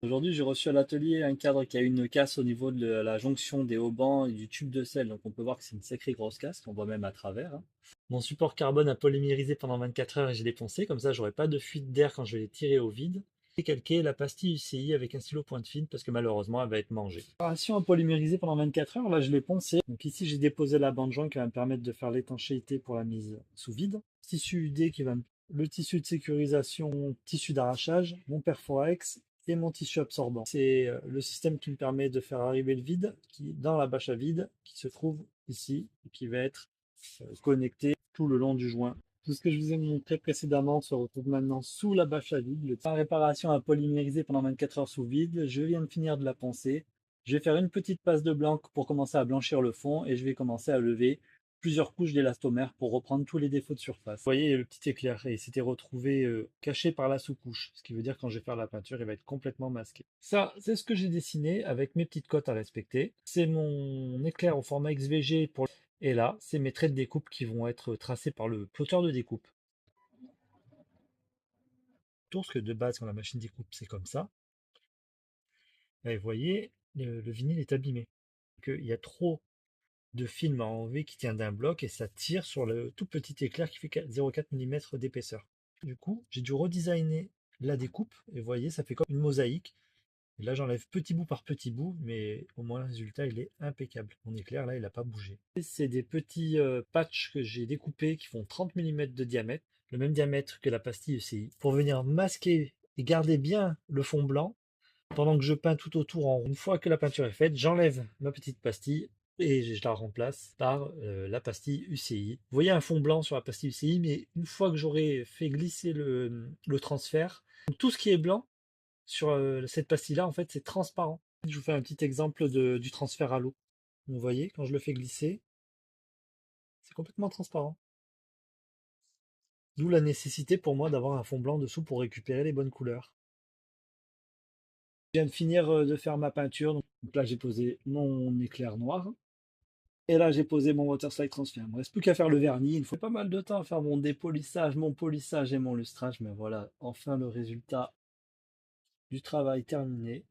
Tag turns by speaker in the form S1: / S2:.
S1: Aujourd'hui, j'ai reçu à l'atelier un cadre qui a une casse au niveau de la jonction des haubans et du tube de sel. Donc on peut voir que c'est une sacrée grosse casse, qu'on voit même à travers, hein. Mon support carbone a polymérisé pendant 24 heures et j'ai déponcé, comme ça j'aurai pas de fuite d'air quand je vais les tirer au vide. J'ai calqué la pastille UCI avec un stylo pointe fine parce que malheureusement elle va être mangée. Préparation à polymériser pendant 24 heures, là je l'ai poncé. Donc ici j'ai déposé la bande joint qui va me permettre de faire l'étanchéité pour la mise sous vide. Tissu UD qui va me le tissu de sécurisation, tissu d'arrachage, mon perforex et mon tissu absorbant. C'est le système qui me permet de faire arriver le vide dans la bâche à vide qui se trouve ici et qui va être connecté tout le long du joint. Tout ce que je vous ai montré précédemment se retrouve maintenant sous la bâche à vide. La réparation à polymériser pendant 24 heures sous vide. Je viens de finir de la poncer. Je vais faire une petite passe de blanc pour commencer à blanchir le fond et je vais commencer à lever plusieurs couches d'élastomère pour reprendre tous les défauts de surface. Vous voyez le petit éclair, et il s'était retrouvé caché par la sous-couche, ce qui veut dire que quand je vais faire la peinture, il va être complètement masqué. Ça, c'est ce que j'ai dessiné avec mes petites cotes à respecter. C'est mon éclair au format XVG pour... Et là, c'est mes traits de découpe qui vont être tracés par le plotter de découpe. Parce que de base, quand la machine découpe, c'est comme ça. Et vous voyez, le vinyle est abîmé. Il y a trop de film à enlever qui tient d'un bloc et ça tire sur le tout petit éclair qui fait 0,4 mm d'épaisseur. Du coup, j'ai dû redesigner la découpe et vous voyez, ça fait comme une mosaïque. Et là, j'enlève petit bout par petit bout, mais au moins le résultat, il est impeccable. Mon éclair, là, il n'a pas bougé. C'est des petits patchs que j'ai découpés qui font 30 mm de diamètre, le même diamètre que la pastille ECI, pour venir masquer et garder bien le fond blanc pendant que je peins tout autour en rond. Une fois que la peinture est faite, j'enlève ma petite pastille et je la remplace par la pastille UCI. Vous voyez un fond blanc sur la pastille UCI, mais une fois que j'aurai fait glisser le transfert, tout ce qui est blanc sur cette pastille-là, en fait, c'est transparent. Je vous fais un petit exemple du transfert à l'eau. Vous voyez, quand je le fais glisser, c'est complètement transparent. D'où la nécessité pour moi d'avoir un fond blanc dessous pour récupérer les bonnes couleurs. Je viens de finir de faire ma peinture. Donc là, j'ai posé mon éclair noir. Et là, j'ai posé mon water slide transfer. Il ne me reste plus qu'à faire le vernis. Il me faut pas mal de temps à faire mon dépolissage, mon polissage et mon lustrage. Mais voilà, enfin le résultat du travail terminé.